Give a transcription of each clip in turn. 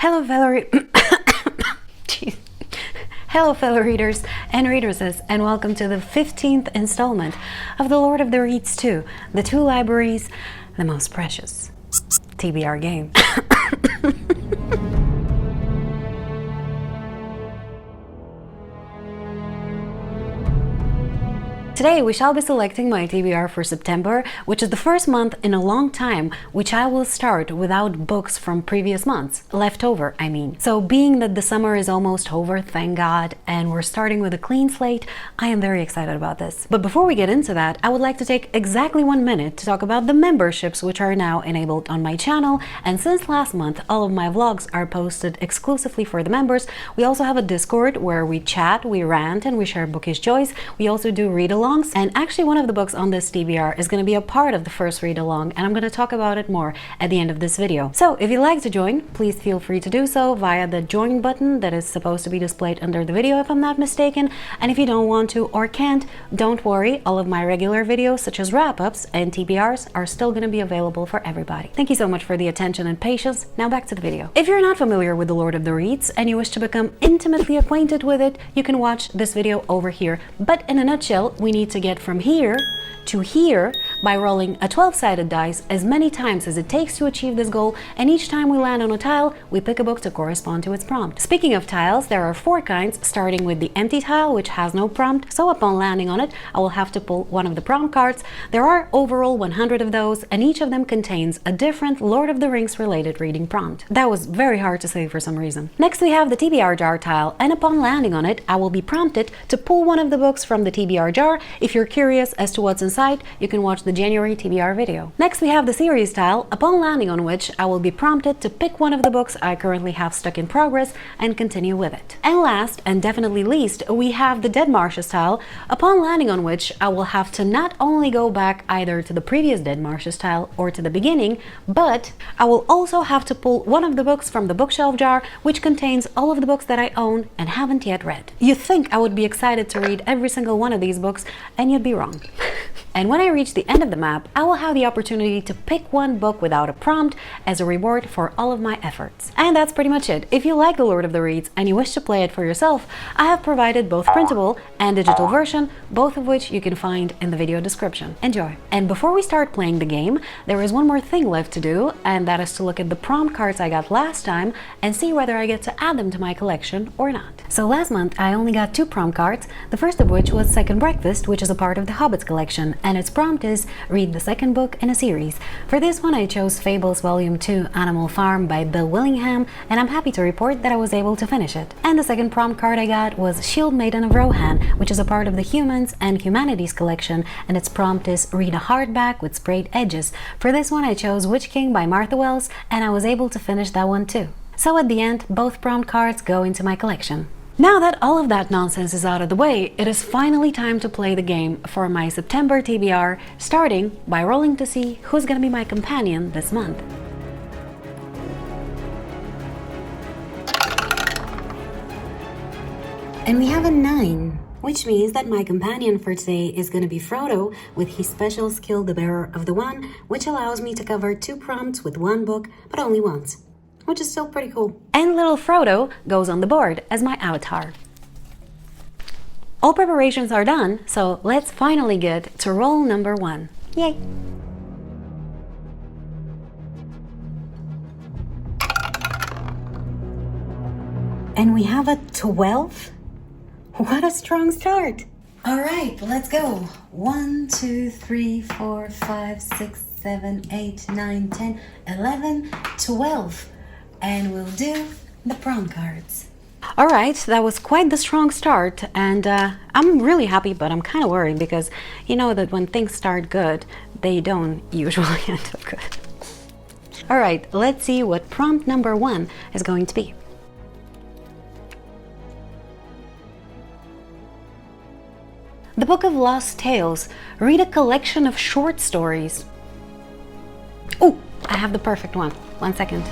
Hello, Jeez. Hello, fellow readers and readeresses, and welcome to the 15th installment of The Lord of the Reeds 2, The Two Libraries, the Most Precious TBR game. Today we shall be selecting my TBR for September, which is the first month in a long time which I will start without books from previous months, left over I mean. So being that the summer is almost over, thank God, and we're starting with a clean slate, I am very excited about this. But before we get into that, I would like to take exactly 1 minute to talk about the memberships which are now enabled on my channel, and since last month all of my vlogs are posted exclusively for the members. We also have a Discord where we chat, we rant, and we share bookish joys. We also do read-alongs, and actually one of the books on this TBR is going to be a part of the first read-along, and I'm going to talk about it more at the end of this video. So if you'd like to join, please feel free to do so via the join button that is supposed to be displayed under the video if I'm not mistaken, and if you don't want to or can't, don't worry, all of my regular videos such as wrap-ups and TBRs are still going to be available for everybody. Thank you so much for the attention and patience. Now back to the video. If you're not familiar with The Lord of the Reeds and you wish to become intimately acquainted with it, you can watch this video over here. But in a nutshell, we need to get from here to here by rolling a 12-sided dice as many times as it takes to achieve this goal, and each time we land on a tile, we pick a book to correspond to its prompt. Speaking of tiles, there are 4 kinds, starting with the empty tile, which has no prompt, so upon landing on it, I will have to pull one of the prompt cards. There are overall 100 of those, and each of them contains a different Lord of the Rings related reading prompt. That was very hard to say for some reason. Next we have the TBR jar tile, and upon landing on it, I will be prompted to pull one of the books from the TBR jar. If you're curious as to what's inside, you can watch the January TBR video. Next we have the series tile, upon landing on which I will be prompted to pick one of the books I currently have stuck in progress and continue with it. And last, and definitely least, we have the Dead Marshes tile, upon landing on which I will have to not only go back either to the previous Dead Marshes tile or to the beginning, but I will also have to pull one of the books from the bookshelf jar, which contains all of the books that I own and haven't yet read. You'd think I would be excited to read every single one of these books, and you'd be wrong. And when I reach the end of the map, I will have the opportunity to pick one book without a prompt as a reward for all of my efforts. And that's pretty much it. If you like The Lord of the Reeds and you wish to play it for yourself, I have provided both printable and digital version, both of which you can find in the video description. Enjoy! And before we start playing the game, there is one more thing left to do, and that is to look at the prompt cards I got last time and see whether I get to add them to my collection or not. So last month I only got 2 prompt cards, the first of which was Second Breakfast, which is a part of the Hobbits collection, and its prompt is read the second book in a series. For this one I chose Fables Volume 2 Animal Farm by Bill Willingham, and I'm happy to report that I was able to finish it. And the second prompt card I got was Shield Maiden of Rohan, which is a part of the Humans and Humanities collection, and its prompt is read a hardback with sprayed edges. For this one I chose Witch King by Martha Wells, and I was able to finish that one too. So at the end, both prompt cards go into my collection. Now that all of that nonsense is out of the way, it is finally time to play the game for my September TBR, starting by rolling to see who's gonna be my companion this month. And we have a 9, which means that my companion for today is gonna be Frodo with his special skill, the Bearer of the Wand, which allows me to cover 2 prompts with 1 book, but only once, which is still pretty cool. And little Frodo goes on the board as my avatar. All preparations are done, so let's finally get to roll number 1. Yay! And we have a 12? What a strong start! Alright, let's go. 1, 2, 3, 4, 5, 6, 7, 8, 9, 10, 11, 12. And we'll do the prompt cards. Alright, that was quite the strong start, and I'm really happy, but I'm kind of worried because you know that when things start good, they don't usually end up good. Alright, let's see what prompt number 1 is going to be. The Book of Lost Tales. Read a collection of short stories. Oh, I have the perfect one. 1 second.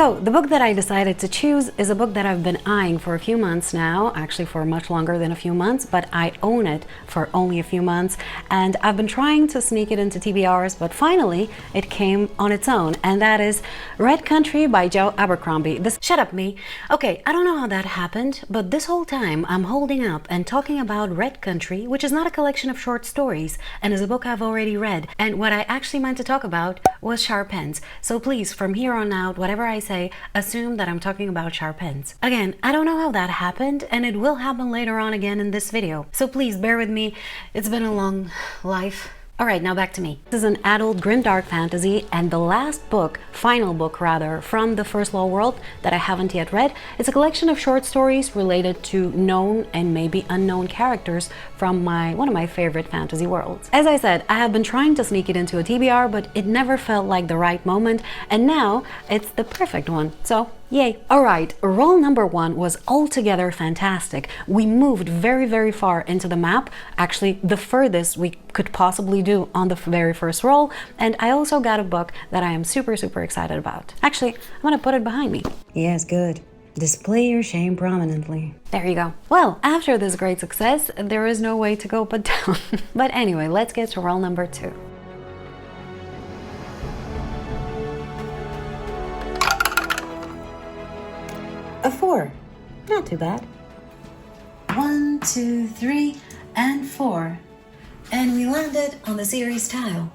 So, the book that I decided to choose is a book that I've been eyeing for a few months now, actually for much longer than a few months, but I own it for only a few months, and I've been trying to sneak it into TBRs, but finally it came on its own, and that is Red Country by Joe Abercrombie. Shut up, me. Okay, I don't know how that happened, but this whole time I'm holding up and talking about Red Country, which is not a collection of short stories, and is a book I've already read, and what I actually meant to talk about was sharp pens. So please, from here on out, whatever I say, assume that I'm talking about sharp pens. Again, I don't know how that happened, and it will happen later on again in this video. So please bear with me. It's been a long life. Alright, now back to me. This is an adult grimdark fantasy, and the last book, final book rather, from the First Law world that I haven't yet read. It's a collection of short stories related to known and maybe unknown characters from one of my favorite fantasy worlds. As I said, I have been trying to sneak it into a TBR, but it never felt like the right moment, and now it's the perfect one. So yay. Alright, roll number 1 was altogether fantastic. We moved very, very far into the map, actually the furthest we could possibly do on the very first roll, and I also got a book that I am super, super excited about. Actually, I'm gonna put it behind me. Yes, good. Display your shame prominently. There you go. Well, after this great success, there is no way to go but down. But anyway, let's get to roll number 2. A 4. Not too bad. 1, 2, 3, and 4. And we landed on the series tile.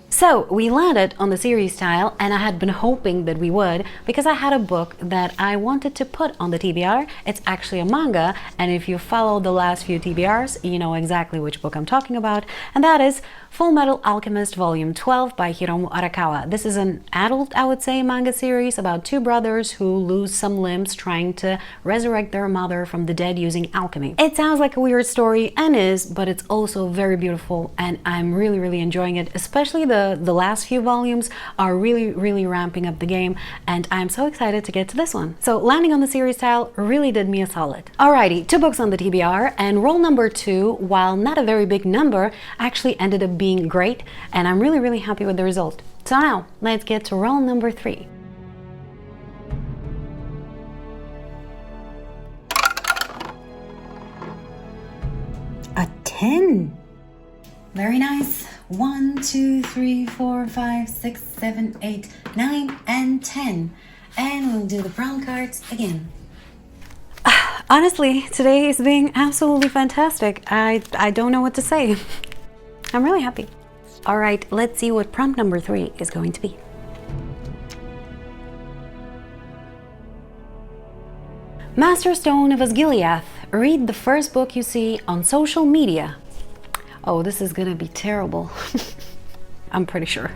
So we landed on the series tile, and I had been hoping that we would because I had a book that I wanted to put on the TBR. It's actually a manga, and if you follow the last few TBRs, you know exactly which book I'm talking about, and that is Full Metal Alchemist Volume 12 by Hiromu Arakawa. This is an adult, I would say, manga series about two brothers who lose some limbs trying to resurrect their mother from the dead using alchemy. It sounds like a weird story, and is, but it's also very beautiful, and I'm really, really enjoying it. Especially the last few volumes are really, really ramping up the game, and I'm so excited to get to this one. So landing on the series tile really did me a solid. Alrighty, 2 books on the TBR, and roll number 2, while not a very big number, actually ended up being great, and I'm really, really happy with the result. So now, let's get to roll number 3. A 10! Very nice. 1, 2, 3, 4, 5, 6, 7, 8, 9, and 10. And we'll do the brown cards again. Honestly, today is being absolutely fantastic. I don't know what to say. I'm really happy. All right, let's see what prompt number 3 is going to be. Master Stone of Asgiliath. Read the first book you see on social media. Oh, this is gonna be terrible. I'm pretty sure.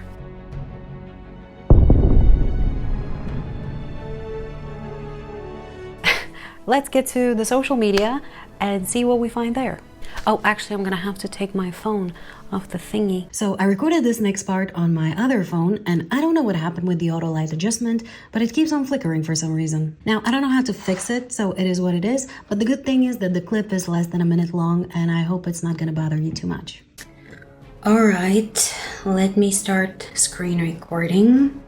Let's get to the social media and see what we find there. Oh, actually, I'm gonna have to take my phone off the thingy. So I recorded this next part on my other phone, and I don't know what happened with the auto light adjustment, but it keeps on flickering for some reason. Now, I don't know how to fix it, so it is what it is, but the good thing is that the clip is less than a minute long, and I hope it's not gonna bother you too much. All right, let me start screen recording.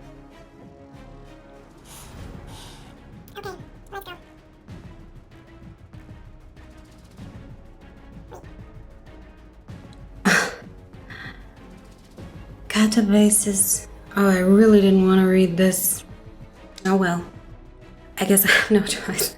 Catabases. Oh, I really didn't want to read this. Oh well. I guess I have no choice.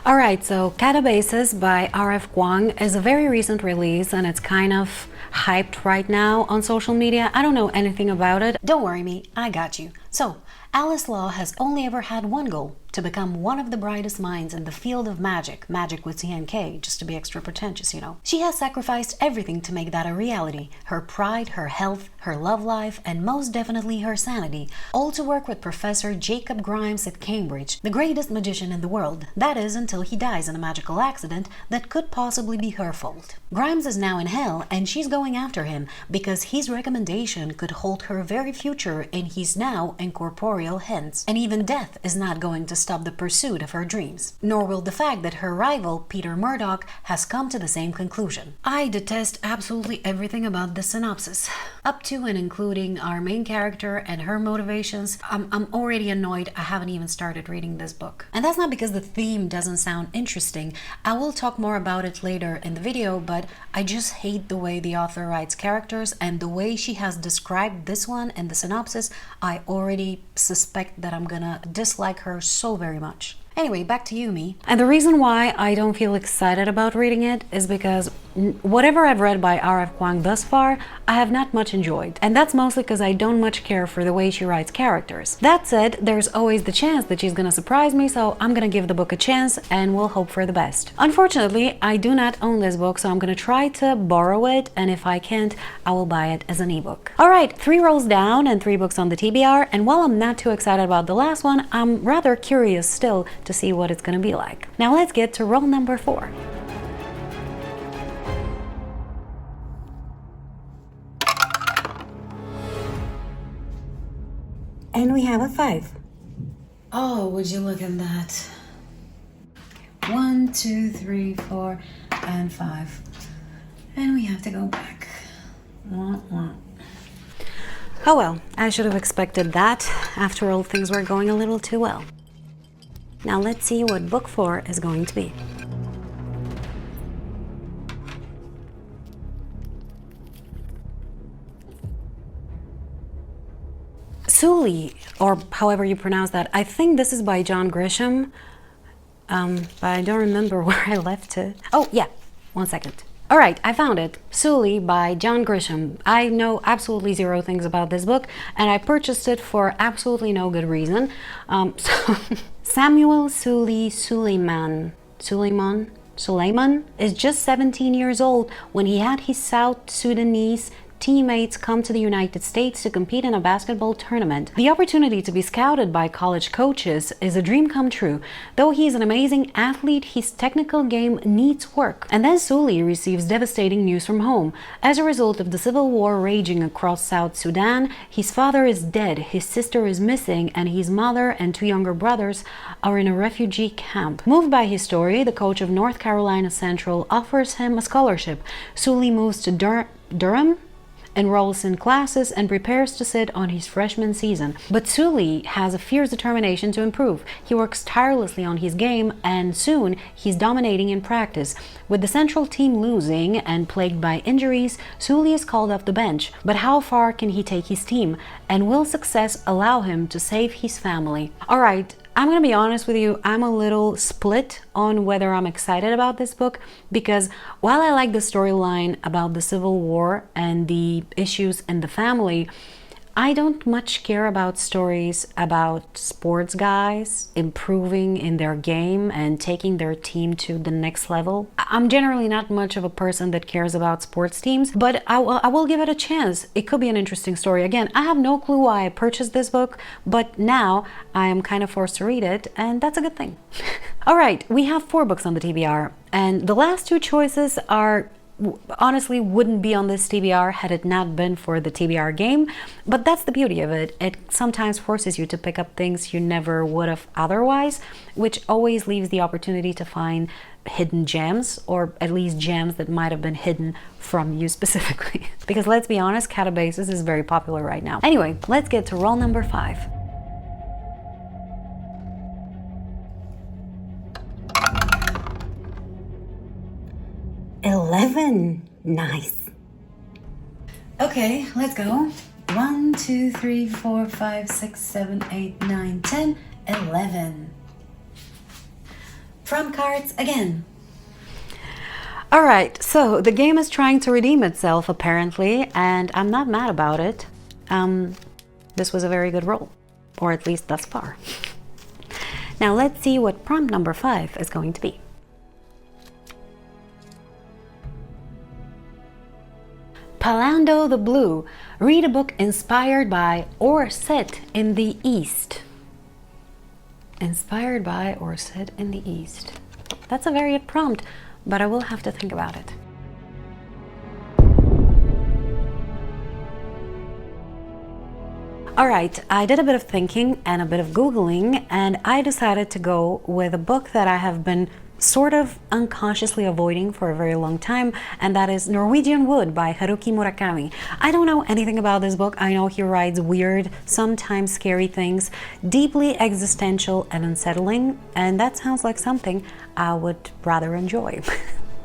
Alright, so Catabases by R.F. Kwong is a very recent release, and it's kind of hyped right now on social media. I don't know anything about it. Don't worry me, I got you. So, Alice Law has only ever had one goal: to become one of the brightest minds in the field of magic, magic with CNK, just to be extra pretentious, you know. She has sacrificed everything to make that a reality: her pride, her health, her love life, and most definitely her sanity, all to work with Professor Jacob Grimes at Cambridge, the greatest magician in the world, that is, until he dies in a magical accident that could possibly be her fault. Grimes is now in hell, and she's going after him because his recommendation could hold her very future in his now incorporeal hands, and even death is not going to stop the pursuit of her dreams, nor will the fact that her rival, Peter Murdoch, has come to the same conclusion. I detest absolutely everything about this synopsis. Up to and including our main character and her motivations. I'm already annoyed I haven't even started reading this book. And that's not because the theme doesn't sound interesting. I will talk more about it later in the video, but I just hate the way the author writes characters, and the way she has described this one in the synopsis, I already suspect that I'm gonna dislike her so very much. Anyway, back to you, me. And the reason why I don't feel excited about reading it is because whatever I've read by R.F. Kuang thus far, I have not much enjoyed. And that's mostly because I don't much care for the way she writes characters. That said, there's always the chance that she's gonna surprise me, so I'm gonna give the book a chance and we'll hope for the best. Unfortunately, I do not own this book, so I'm gonna try to borrow it, and if I can't, I will buy it as an ebook. Alright, 3 rolls down and 3 books on the TBR, and while I'm not too excited about the last one, I'm rather curious still to see what it's gonna be like. Now let's get to roll number 4. And we have a 5. Oh, would you look at that? 1, 2, 3, 4, and 5. And we have to go back. Oh well, I should have expected that. After all, things were going a little too well. Now let's see what book 4 is going to be. Sully, or however you pronounce that. I think this is by John Grisham, but I don't remember where I left it. Oh yeah, 1 second. All right, I found it. Sully by John Grisham. I know absolutely 0 things about this book, and I purchased it for absolutely no good reason. Samuel Suleiman is just 17 years old when he had his South Sudanese teammates come to the United States to compete in a basketball tournament. The opportunity to be scouted by college coaches is a dream come true. Though he is an amazing athlete, his technical game needs work. And then Sully receives devastating news from home. As a result of the civil war raging across South Sudan, his father is dead, his sister is missing, and his mother and 2 younger brothers are in a refugee camp. Moved by his story, the coach of North Carolina Central offers him a scholarship. Sully moves to Durham, enrolls in classes, and prepares to sit on his freshman season. But Sully has a fierce determination to improve. He works tirelessly on his game, and soon he's dominating in practice. With the central team losing and plagued by injuries, Sully is called off the bench. But how far can he take his team? And will success allow him to save his family? Alright, I'm gonna be honest with you, I'm a little split on whether I'm excited about this book, because while I like the storyline about the Civil War and the issues in the family, I don't much care about stories about sports guys improving in their game and taking their team to the next level. I'm generally not much of a person that cares about sports teams, but I will give it a chance. It could be an interesting story. Again, I have no clue why I purchased this book, but now I am kind of forced to read it, and that's a good thing. All right, we have 4 books on the TBR, and the last 2 choices are honestly wouldn't be on this TBR had it not been for the TBR game, but that's the beauty of it. It sometimes forces you to pick up things you never would have otherwise, which always leaves the opportunity to find hidden gems, or at least gems that might have been hidden from you specifically. Because let's be honest, catabasis is very popular right now. Anyway, let's get to roll number 5. $11. Nice. Okay, let's go. 1, 2, 3, 4, 5, 6, 7, 8, 9, 10, 11. Trump cards again. All right, so the game is trying to redeem itself apparently, and I'm not mad about it. This was a very good roll, or at least thus far. Now let's see what prompt number 5 is going to be. Palando the Blue. Read a book inspired by or set in the East. Inspired by or set in the East. That's a very good prompt, but I will have to think about it. Alright, I did a bit of thinking and a bit of Googling, and I decided to go with a book that I have been sort of unconsciously avoiding for a very long time, and that is Norwegian Wood by Haruki Murakami. I don't know anything about this book. I know he writes weird, sometimes scary things, deeply existential and unsettling, and that sounds like something I would rather enjoy.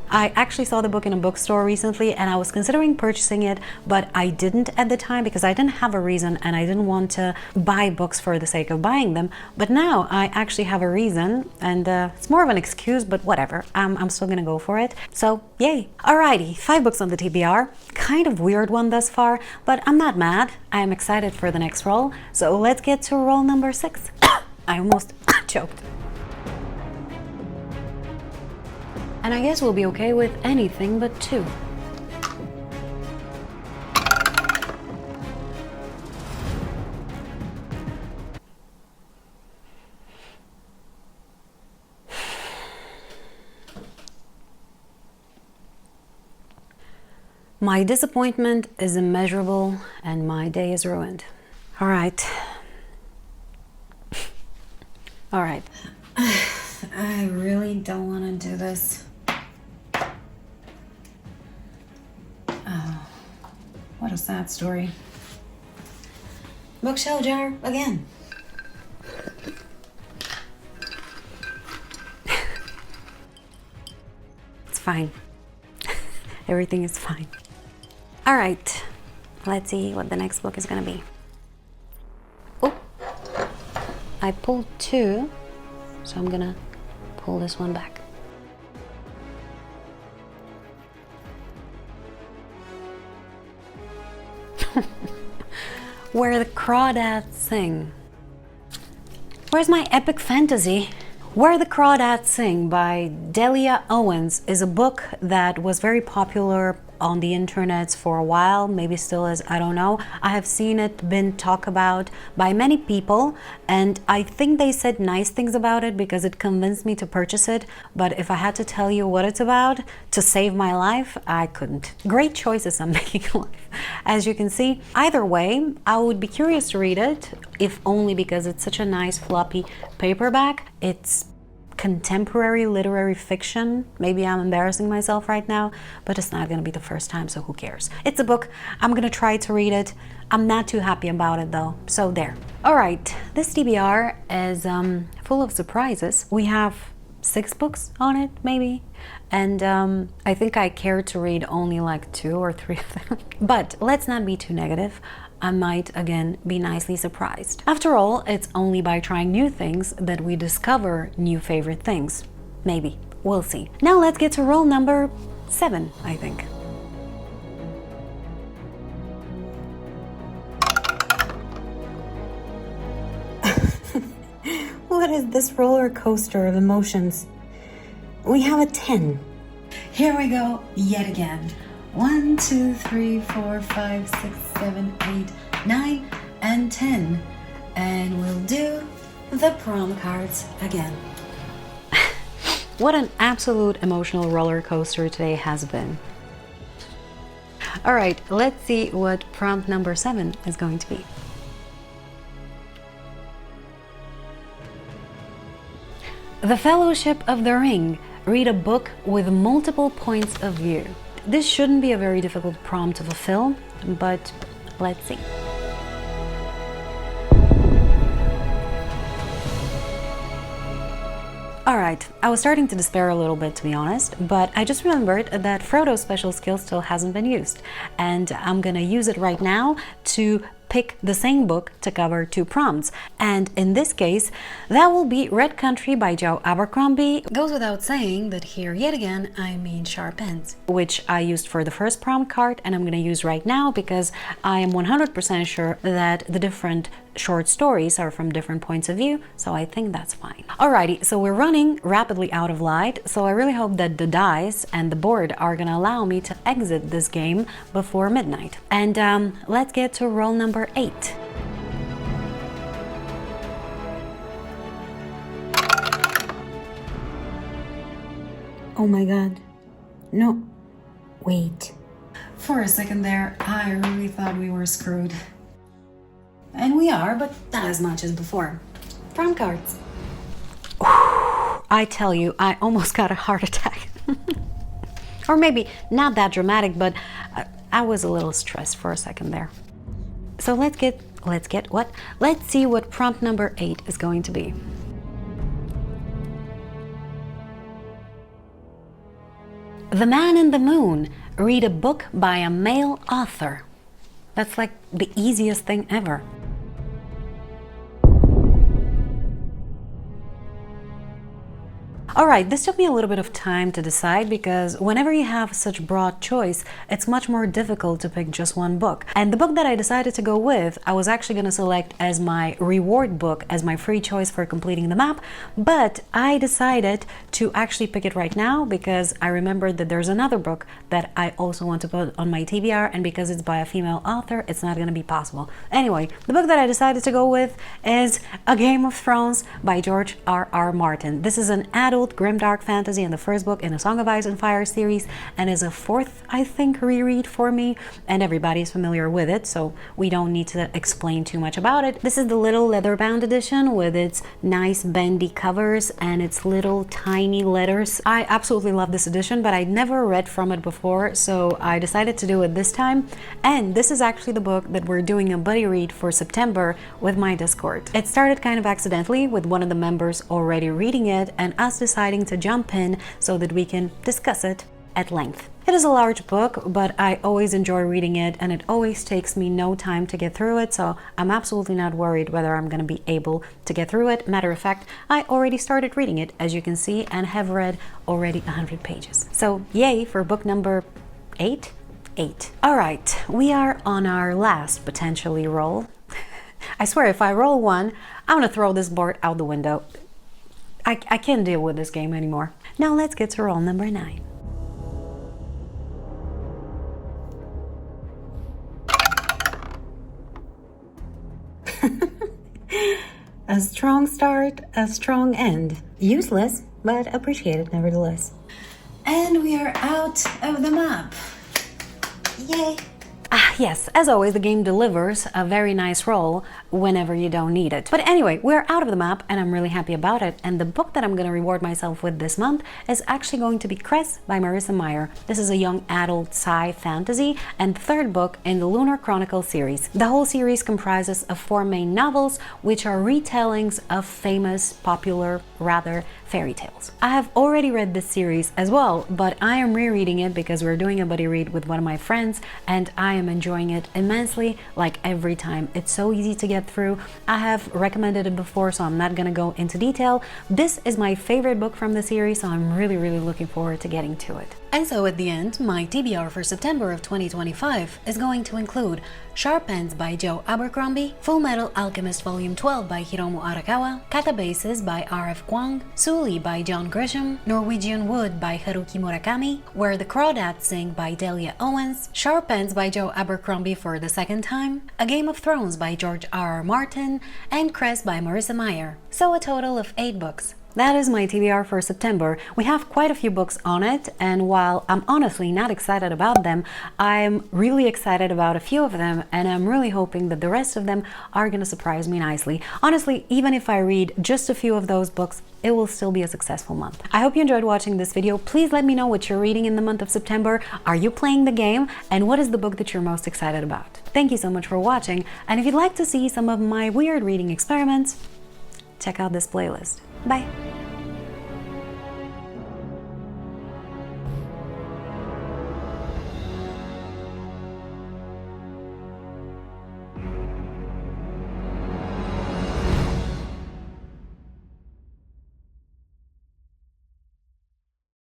I actually saw the book in a bookstore recently and I was considering purchasing it, but I didn't at the time because I didn't have a reason and I didn't want to buy books for the sake of buying them. But now I actually have a reason, and it's more of an excuse, but whatever. I'm still gonna go for it. So yay. Alrighty, 5 books on the TBR. Kind of weird one thus far, but I'm not mad. I am excited for the next roll. So let's get to roll number 6. I almost choked. And I guess we'll be okay with anything but 2. My disappointment is immeasurable and my day is ruined. All right. All right. I really don't want to do this. Oh, what a sad story. Bookshelf jar again. It's fine. Everything is fine. All right, let's see what the next book is gonna be. Oh, I pulled 2, so I'm gonna pull this one back. Where the Crawdads Sing. Where's my epic fantasy? Where the Crawdads Sing by Delia Owens is a book that was very popular on the internet for a while, maybe still is, I don't know. I have seen it been talked about by many people, and I think they said nice things about it because it convinced me to purchase it. But if I had to tell you what it's about to save my life, I couldn't. Great choices I'm making in life, as you can see. Either way, I would be curious to read it, if only because it's such a nice floppy paperback. It's contemporary literary fiction. Maybe I'm embarrassing myself right now, but it's not gonna be the first time, so who cares? It's a book. I'm gonna try to read it. I'm not too happy about it though, so there. All right, this TBR is full of surprises. We have 6 books on it, maybe, and I think I care to read only like 2 or 3 of them. But let's not be too negative. I might again be nicely surprised. After all, it's only by trying new things that we discover new favorite things. Maybe. We'll see. Now let's get to roll number 7, I think. What is this roller coaster of emotions? We have a 10. Here we go yet again. 1, 2, 3, 4, 5, 6, 7, 8, 9, and 10. And we'll do the prom cards again. What an absolute emotional roller coaster today has been. All right, let's see what prompt number 7 is going to be. The Fellowship of the Ring. Read a book with multiple points of view. This shouldn't be a very difficult prompt to fulfill, but let's see. Alright, I was starting to despair a little bit, to be honest, but I just remembered that Frodo's special skill still hasn't been used, and I'm gonna use it right now to pick the same book to cover 2 prompts. And in this case, that will be Red Country by Joe Abercrombie. Goes without saying that here yet again I mean sharp ends, which I used for the first prompt card and I'm going to use right now because I am 100% sure that the different short stories are from different points of view, so I think that's fine. Alrighty, so we're running rapidly out of light, so I really hope that the dice and the board are gonna allow me to exit this game before midnight. And let's get to roll number 8. Oh my god. No. Wait. For a second there, I really thought we were screwed. And we are, but not as much as before. Prompt cards. I tell you, I almost got a heart attack. Or maybe not that dramatic, but I was a little stressed for a second there. So let's see what prompt number 8 is going to be. The Man in the Moon. Read a book by a male author. That's like the easiest thing ever. Alright, this took me a little bit of time to decide because whenever you have such broad choice, it's much more difficult to pick just one book. And the book that I decided to go with, I was actually going to select as my reward book, as my free choice for completing the map, but I decided to actually pick it right now because I remembered that there's another book that I also want to put on my TBR, and because it's by a female author, it's not going to be possible. Anyway, the book that I decided to go with is A Game of Thrones by George R.R. Martin. This is an adult grimdark fantasy and the first book in a Song of Ice and Fire series, and is a fourth, I think, reread for me, and everybody's familiar with it, so we don't need to explain too much about it. This is the little leather-bound edition with its nice bendy covers and its little tiny letters. I absolutely love this edition, but I'd never read from it before, so I decided to do it this time, and this is actually the book that we're doing a buddy read for September with my Discord. It started kind of accidentally with one of the members already reading it and us deciding to jump in so that we can discuss it at length. It is a large book, but I always enjoy reading it, and it always takes me no time to get through it, so I'm absolutely not worried whether I'm going to be able to get through it. Matter of fact, I already started reading it, as you can see, and have read already 100 pages. So yay for book number 8? 8. Alright, we are on our last potentially roll. I swear if I roll one, I'm gonna throw this board out the window. I can't deal with this game anymore. Now let's get to roll number 9. A strong start, a strong end. Useless, but appreciated nevertheless. And we are out of the map. Yay! Yes, as always, the game delivers a very nice roll whenever you don't need it. But anyway, we're out of the map and I'm really happy about it. And the book that I'm going to reward myself with this month is actually going to be Cress by Marissa Meyer. This is a young adult sci fantasy and the third book in the Lunar Chronicle series. The whole series comprises of 4 main novels, which are retellings of famous, popular, rather, fairy tales. I have already read this series as well, but I am rereading it because we're doing a buddy read with one of my friends and I am enjoying it immensely, like every time. It's so easy to get through. I have recommended it before, so I'm not gonna go into detail. This is my favorite book from the series, so I'm really looking forward to getting to it. And so at the end, my TBR for September of 2025 is going to include Sharp Ends by Joe Abercrombie, Full Metal Alchemist Volume 12 by Hiromu Arakawa, Catabases by R.F. Kuang, Sully by John Grisham, Norwegian Wood by Haruki Murakami, Where the Crawdads Sing by Delia Owens, Sharp Ends by Joe Abercrombie for the second time, A Game of Thrones by George R.R. Martin, and Cress by Marissa Meyer. So a total of 8 books. That is my TBR for September. We have quite a few books on it, and while I'm honestly not excited about them, I'm really excited about a few of them, and I'm really hoping that the rest of them are gonna surprise me nicely. Honestly, even if I read just a few of those books, it will still be a successful month. I hope you enjoyed watching this video. Please let me know what you're reading in the month of September. Are you playing the game? And what is the book that you're most excited about? Thank you so much for watching, and if you'd like to see some of my weird reading experiments, check out this playlist. Bye!